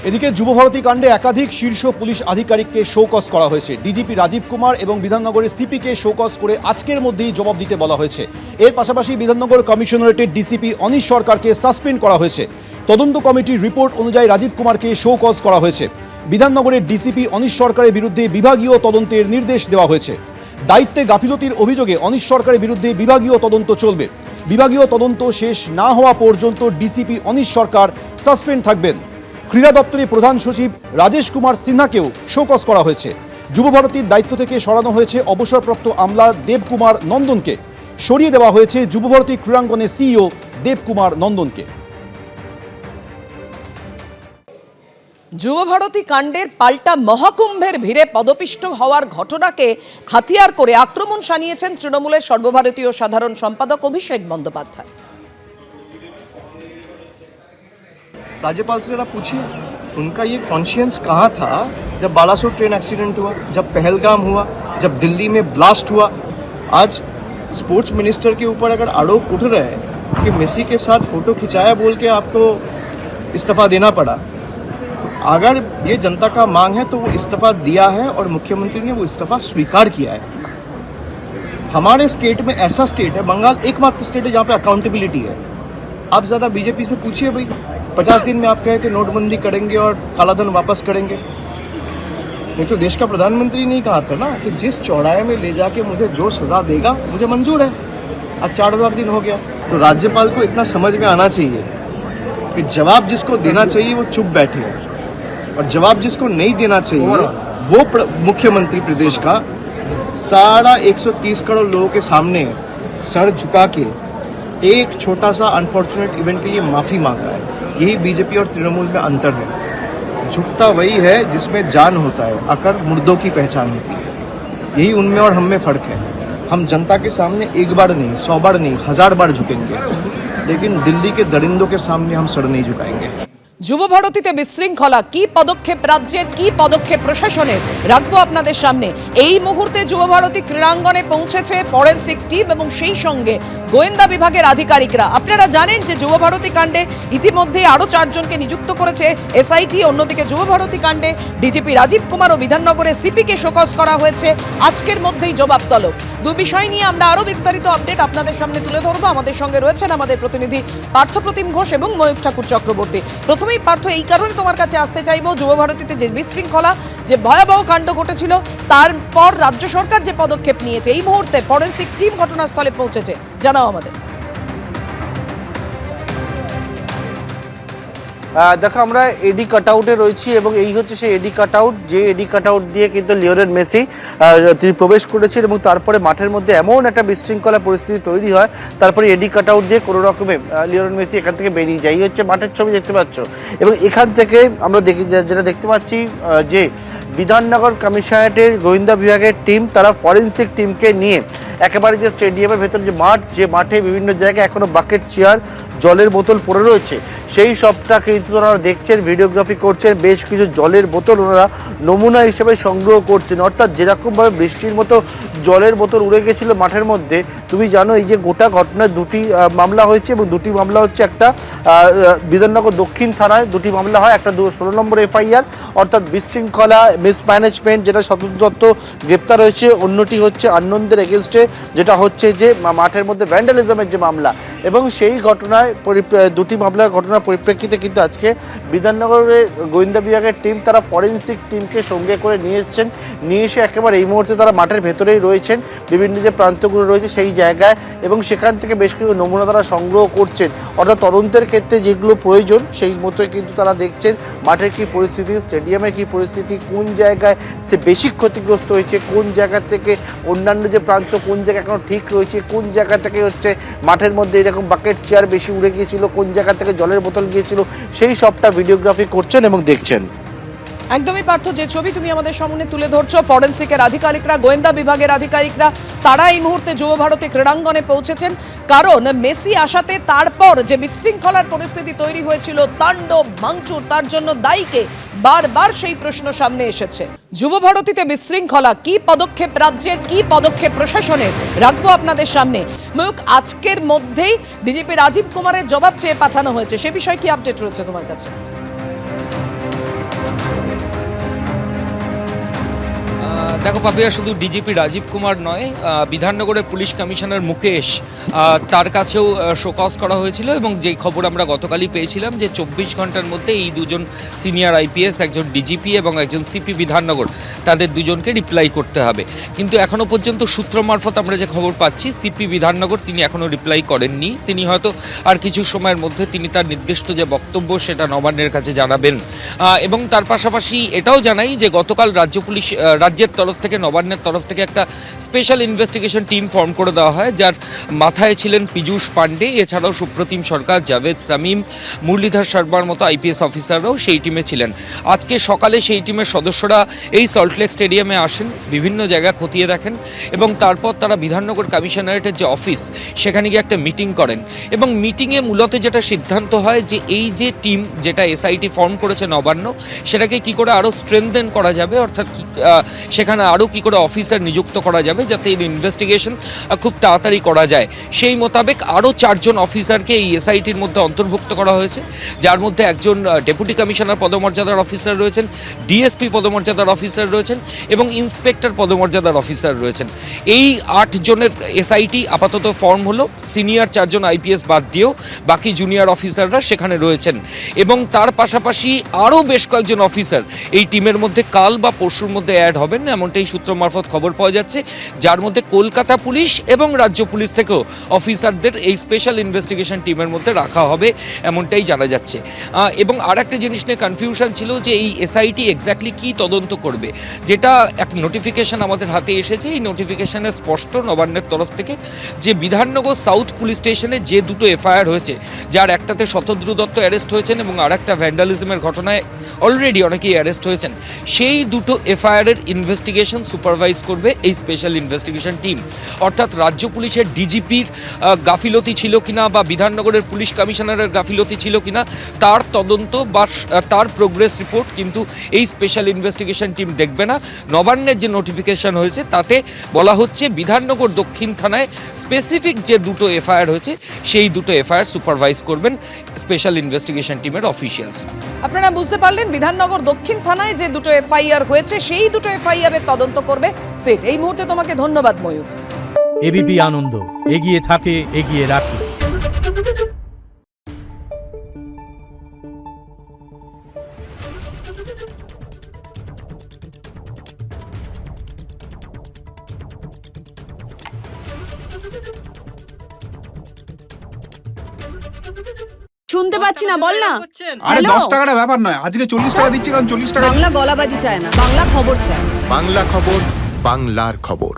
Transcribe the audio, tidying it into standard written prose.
এদিকে যুবভারতী কাণ্ডে একাধিক শীর্ষ পুলিশ আধিকারিককে শোকজ করা হয়েছে। ডিজিপি রাজীব কুমার এবং বিধাননগরের সিপিকে শোকজ করে আজকের মধ্যেই জবাব দিতে বলা হয়েছে। এর পাশাপাশি বিধাননগর কমিশনারেটের ডিসিপি অনিশ সরকারকে সাসপেন্ড করা হয়েছে। তদন্ত কমিটির রিপোর্ট অনুযায়ী রাজীব কুমারকে শোকজ করা হয়েছে। বিধাননগরের ডিসিপি অনিশ সরকারের বিরুদ্ধে বিভাগীয় তদন্তের নির্দেশ দেওয়া হয়েছে। দায়িত্বে গাফিলতির অভিযোগে অনিশ সরকারের বিরুদ্ধে বিভাগীয় তদন্ত চলবে। বিভাগীয় তদন্ত শেষ না হওয়া পর্যন্ত ডিসিপি অনিশ সরকার সাসপেন্ড থাকবেন। ক্রীড়া দপ্তরের প্রধান সচিব রাজেশ কুমার সিনহাকেও শোকজ করা হয়েছে। যুবভারতীর দায়িত্ব থেকে সরানো হয়েছে অবসরপ্রাপ্ত আমলা দেবকুমার নন্দনকে। সরিয়ে দেওয়া হয়েছে যুবভারতী ক্রীড়াঙ্গনের সিইও দেবকুমার নন্দনকে। যুবভারতী কাণ্ডের পাল্টা মহাকুম্ভের ভিড়ে পদপিষ্ট হওয়ার ঘটনাকে হাতিয়ার করে আক্রমণ শানিয়েছেন তৃণমূলের সর্বভারতীয় সাধারণ সম্পাদক অভিষেক বন্দ্যোপাধ্যায়। राज्यपाल से जरा पूछिए उनका ये कॉन्शियंस कहाँ था जब बालासोर ट्रेन एक्सीडेंट हुआ, जब पहलगाम हुआ, जब दिल्ली में ब्लास्ट हुआ। आज स्पोर्ट्स मिनिस्टर के ऊपर अगर आरोप उठ रहे हैं कि मेसी के साथ फोटो खिंचाया बोल के आपको इस्तीफा देना पड़ा, अगर ये जनता का मांग है तो वो इस्तीफा दिया है और मुख्यमंत्री ने वो इस्तीफा स्वीकार किया है। हमारे स्टेट में ऐसा स्टेट है, बंगाल एकमात्र स्टेट है जहाँ पे अकाउंटेबिलिटी है। आप ज़्यादा बीजेपी से पूछिए भाई, 50 दिन में आप कहे कि नोटबंदी करेंगे और कालाधन वापस करेंगे। नहीं तो देश का प्रधानमंत्री नहीं कहा था ना कि जिस चौराहे में ले जाके मुझे जो सजा देगा मुझे मंजूर है। आज 4000 दिन हो गया। तो राज्यपाल को इतना समझ में आना चाहिए कि जवाब जिसको देना चाहिए वो चुप बैठे और जवाब जिसको नहीं देना चाहिए वो मुख्यमंत्री प्रदेश का सारा 130 करोड़ लोगों के सामने सर झुका के एक छोटा सा अनफॉर्चुनेट इवेंट के लिए माफ़ी मांग रहा है। यही बीजेपी और तृणमूल में अंतर है। झुकता वही है जिसमें जान होता है, अकड़ मुर्दों की पहचान होती है। यही उनमें और हम में फ़र्क है। हम जनता के सामने एक बार नहीं, 100 बार नहीं, 1000 बार झुकेंगे, लेकिन दिल्ली के दरिंदों के सामने हम सर नहीं झुकाएंगे। যুবভারতীতে বিশৃঙ্খলা, কি পদক্ষেপ রাজ্যের, কি পদক্ষেপ প্রশাসনের, রাখবো আপনাদের সামনে। এই মুহূর্তে যুবভারতী ক্রীড়াঙ্গনে পৌঁছেছে ফরেনসিক টিম এবং সেই সঙ্গে গোয়েন্দা বিভাগের আধিকারিকরা। আপনারা জানেন যে যুবভারতী কাণ্ডে ইতিমধ্যে আরও 4 জনকে নিযুক্ত করেছে এসআইটি। অন্যদিকে যুবভারতী কাণ্ডে ডিজিপি রাজীব কুমার ও বিধাননগরের সিপিকে শোকজ করা হয়েছে। আজকের মধ্যেই জবাব তলব। দু বিষয় নিয়ে আমরা আরও বিস্তারিত আপডেট আপনাদের সামনে তুলে ধরবো। আমাদের সঙ্গে রয়েছেন আমাদের প্রতিনিধি পার্থপ্রতিম ঘোষ এবং ময়ূক ঠাকুর চক্রবর্তী। প্রথমেই পার্থ, এই কারণে তোমার কাছে আসতে চাইবো, যুবভারতীতে যে বিশৃঙ্খলা, যে ভয়াবহ কাণ্ড ঘটেছিল, তারপর রাজ্য সরকার যে পদক্ষেপ নিয়েছে, এই মুহূর্তে ফরেনসিক টিম ঘটনাস্থলে পৌঁছেছে, জানাও আমাদের। দেখো, আমরা এডি কাটআউটে রয়েছি এবং এই হচ্ছে সেই এডি কাটআউট, যে এডি কাটআউট দিয়ে কিন্তু লিওনেল মেসি তিনি প্রবেশ করেছেন এবং তারপরে মাঠের মধ্যে এমন একটা বিশৃঙ্খলা পরিস্থিতি তৈরি হয়, তারপরে এডি কাটআউট দিয়ে কোনো রকমে লিওনেল মেসি এখান থেকে বেরিয়ে যায়। এই হচ্ছে মাঠের ছবি দেখতে পাচ্ছ এবং এখান থেকে আমরা যেটা দেখতে পাচ্ছি যে বিধাননগর কমিশনারেটের গোয়েন্দা বিভাগের টিম, তারা ফরেনসিক টিমকে নিয়ে একেবারে যে স্টেডিয়ামের ভেতর যে মাঠ, যে মাঠে বিভিন্ন জায়গায় এখনো বাকেট, চেয়ার, জলের বোতল পড়ে রয়েছে, সেই সবটা কিন্তু ওনারা দেখছেন, ভিডিওগ্রাফি করছেন। বেশ কিছু জলের বোতল ওনারা নমুনা হিসেবে সংগ্রহ করছেন। অর্থাৎ যেরকমভাবে বৃষ্টির মতো জলের বোতল উড়ে গেছিলো মাঠের মধ্যে, তুমি জানো এই যে গোটা ঘটনায় 2টি মামলা হয়েছে এবং 2টি মামলা হচ্ছে, একটা বিধাননগর দক্ষিণ থানায় 2টি মামলা হয়, একটা 16 নম্বর এফআইআর অর্থাৎ বিশৃঙ্খলা, মিসম্যানেজমেন্ট, যেটা শতদ্রু দত্ত গ্রেপ্তার হয়েছে। অন্যটি হচ্ছে আনন্দের এগেনস্টে, যেটা হচ্ছে যে মাঠের মধ্যে ভ্যান্ডালিজমের যে মামলা। এবং সেই ঘটনায় 2টি মামলার ঘটনার পরিপ্রেক্ষিতে কিন্তু আজকে বিধাননগরের গোয়েন্দা বিভাগের টিম, তারা ফরেনসিক টিমকে সঙ্গে করে নিয়ে এসছেন। নিয়ে এসে একেবারে এই মুহূর্তে তারা মাঠের ভেতরেই রয়েছেন, বিভিন্ন যে প্রান্তগুলো রয়েছে সেই জায়গায়, এবং সেখান থেকে বেশ কিছু নমুনা তারা সংগ্রহ করছেন। অর্থাৎ তদন্তের ক্ষেত্রে যেগুলো প্রয়োজন সেই মতোই কিন্তু তারা দেখছেন মাঠের কী পরিস্থিতি, স্টেডিয়ামের কী পরিস্থিতি, কোন জায়গায় বেশি ক্ষতিগ্রস্ত হয়েছে, কোন জায়গা থেকে অন্যান্য যে প্রান্ত, কোন জায়গা এখনো ঠিক রয়েছে, কোন জায়গা থেকে হচ্ছে মাঠের মধ্যে এরকম বাকেট, চেয়ার বেশি উড়ে গিয়েছিল, কোন জায়গা থেকে জলের বোতল গিয়েছিল, সেই সবটা ভিডিওগ্রাফি করছেন এবং দেখছেন। একদমই পার্থ, যে ছবি তুমি আমাদের সামনে তুলে ধরছো, ফরেনসিকের আধিকারিকরা, গোয়েন্দা বিভাগের আধিকারিকরা, তারা এই মুহূর্তে যুবভারতী ক্রীড়াঙ্গনে পৌঁছেছেন। কারণ মেসি আসাতে তারপর যে বিশৃঙ্খলার পরিস্থিতি তৈরি হয়েছিল, তাণ্ডব ভাঙচুর, তার জন্য দায়ীকে, বারবার সেই প্রশ্ন সামনে এসেছে। যুবভারতীতে বিশৃঙ্খলা, কি পদক্ষেপ রাজ্যের, কি পদক্ষেপ প্রশাসনের, রাখবো আপনাদের সামনে। ময়ূক, আজকের মধ্যেই ডিজিপি রাজীব কুমারের জবাব চেয়ে পাঠানো হয়েছে, সে বিষয়ে কি আপডেট রয়েছে তোমার কাছে? দেখো পাপিয়া, শুধু ডিজিপি রাজীব কুমার নয়, বিধাননগরের পুলিশ কমিশনার মুকেশ, তার কাছেও শোকজ করা হয়েছিল এবং যেই খবর আমরা গতকালই পেয়েছিলাম যে 24 ঘন্টার মধ্যে এই দুজন সিনিয়র আইপিএস, একজন ডিজিপি এবং একজন সিপি বিধাননগর, তাদের দুজনকে রিপ্লাই করতে হবে। কিন্তু এখনও পর্যন্ত সূত্র মারফত আমরা যে খবর পাচ্ছি, সিপি বিধাননগর তিনি এখনও রিপ্লাই করেননি। তিনি হয়তো আর কিছু সময়ের মধ্যে তিনি তার নির্দিষ্ট যে বক্তব্য সেটা নবান্নের কাছে জানাবেন। এবং তার পাশাপাশি এটাও জানাই যে গতকাল রাজ্যের তরফ থেকে, নবান্নের তরফ থেকে একটা স্পেশাল ইনভেস্টিগেশন টিম ফর্ম করে দেওয়া হয়, যার মাথায় ছিলেন পীযূষ পান্ডে, এছাড়াও সুপ্রতিম সরকার, জাভেদ সামিম, মুরলীধর শর্মার মতো আইপিএস অফিসাররাও সেই টিমে ছিলেন। আজকে সকালে সেই টিমের সদস্যরা এই সল্টলেক স্টেডিয়ামে আসেন, বিভিন্ন জায়গা খতিয়ে দেখেন এবং তারপর তারা বিধাননগর কমিশনারেটের যে অফিস সেখানে গিয়ে একটা মিটিং করেন এবং মিটিংয়ে মূলত যেটা সিদ্ধান্ত হয় যে এই যে টিম, যেটা এসআইটি ফর্ম করেছে নবান্ন, সেটাকে কি করে আরও স্ট্রেংথেন করা যাবে, অর্থাৎ সেখানে আরও কী করে অফিসার নিযুক্ত করা যাবে যাতে এই ইনভেস্টিগেশন খুব তাড়াতাড়ি করা যায়। সেই মোতাবেক আরও 4 জন অফিসারকে এই এসআইটির মধ্যে অন্তর্ভুক্ত করা হয়েছে, যার মধ্যে একজন ডেপুটি কমিশনার পদমর্যাদার অফিসার রয়েছেন, ডিএসপি পদমর্যাদার অফিসার রয়েছেন এবং ইন্সপেক্টর পদমর্যাদার অফিসার রয়েছেন। এই 8 জনের এসআইটি আপাতত ফর্ম হলো, সিনিয়র 4 জন আইপিএস বাদ দিয়েও বাকি জুনিয়র অফিসাররা সেখানে রয়েছেন এবং তার পাশাপাশি আরও বেশ কয়েকজন অফিসার এই টিমের মধ্যে কাল বা পরশুর মধ্যে অ্যাড হবেন, এমনটাই সূত্র মারফত খবর পাওয়া যাচ্ছে, যার মধ্যে কলকাতা পুলিশ এবং রাজ্য পুলিশ থেকেও অফিসারদের এই স্পেশাল ইনভেস্টিগেশন টিমের মধ্যে রাখা হবে, এমনটাই জানা যাচ্ছে। এবং আর একটা জিনিস নিয়ে কনফিউশন ছিল যে এই এসআইটি এক্স্যাক্টলি কী তদন্ত করবে, যেটা এক নোটিফিকেশন আমাদের হাতে এসেছে। এই নোটিফিকেশনে স্পষ্ট নবান্নের তরফ থেকে যে বিধাননগর সাউথ পুলিশ স্টেশনে যে 2টো এফআইআর হয়েছে, যার একটাতে শতদ্রু দত্ত অ্যারেস্ট হয়েছেন এবং আর একটা ভ্যান্ডালিজমের ঘটনায় অলরেডি অনেকেই অ্যারেস্ট হয়েছেন, সেই 2টো এফআইআরের ইনভেস্টিগেশন সুপারভাইজ করবে এই স্পেশাল ইনভেস্টিগেশন টিম। অর্থাৎ রাজ্য পুলিশের ডিজিপির গাফিলতি ছিল কিনা বা বিধাননগরের পুলিশ কমিশনারের গাফিলতি ছিল কিনা তার তদন্ত বা তার প্রোগ্রেস রিপোর্ট কিন্তু এই স্পেশাল ইনভেস্টিগেশন টিম দেখবে না। নবান্নের যে নোটিফিকেশন হয়েছে তাতে বলা হচ্ছে বিধাননগর দক্ষিণ থানায় স্পেসিফিক যে 2টো এফআইআর হয়েছে সেই 2টো এফআইআর সুপারভাইজ করবেন স্পেশাল ইনভেস্টিগেশন টিমের অফিসিয়ালস। আপনারা বুঝতে পারলেন, বিধাননগর দক্ষিণ থানায় যে 2টো এফআইআর হয়েছে সেই 2টো এফআইআর এর তদন্ত করবে সেট। এই মুহূর্তে তোমাকে ধন্যবাদ ময়ূর। এবিপি আনন্দ, এগিয়ে থাকে, এগিয়ে রাখে। শুনতে পাচ্ছি না, বল না। আরে হ্যালো? 10 টাকাটা ব্যাপার নয়, আজকে 40 টাকা দিচ্ছি কারণ 40 টাকা। বাংলা গলাবাজি চায় না, বাংলা খবর চায়। বাংলা খবর, বাংলার খবর।